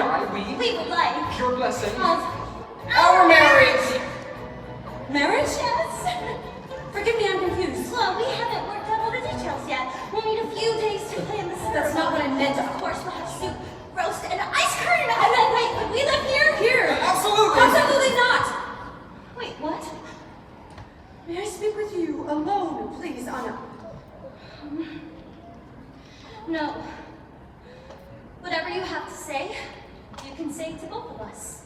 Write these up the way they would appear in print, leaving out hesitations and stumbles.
we would like pure blessing of our marriage. Marriage? Yes. Forgive me, I'm confused. Well, we haven't worked out all the details yet. We'll need a few days to plan the ceremony. That's not what I meant. Of course, we'll have soup, roast, and ice cream. Wait, could we live here? Here. Absolutely. Absolutely not. Wait, what? May I speak with you alone, please, Anna? No. Whatever you have to say, you can say to both of us.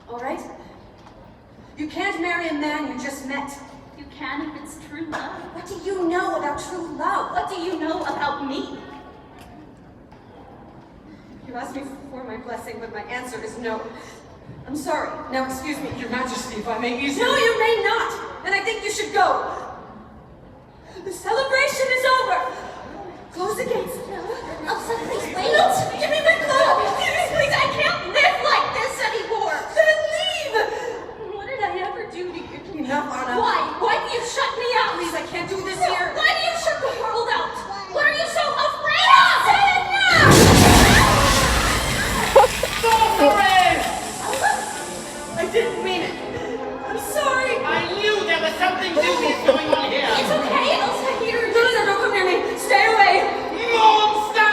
All right? You can't marry a man you just met. You can if it's true love. What do you know about true love? What do you know about me? You asked me for my blessing, but my answer is no. I'm sorry. Now excuse me. Your Majesty, if I may easily... No, you may not! And I think you should go. The celebration is over. Close the gates. No. Elsa, please wait. No, give me my clothes. Please, I can't live like this anymore. Then leave. What did I ever do to you? Enough, Anna. Why? Why do you shut me out? Please, I can't do this here. Why do you shut the world out? What are you so afraid of? I didn't mean it. I'm sorry. I knew there was something dubious going on here. It's okay, Elsa here. No, don't come near me. Stay away. Monster!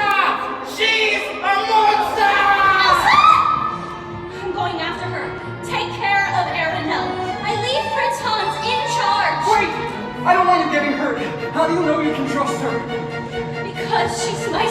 She's a monster! Elsa! I'm going after her. Take care of Arenelle. I leave Prince Hans in charge. Wait! I don't want you getting hurt. How do you know you can trust her? Because she's my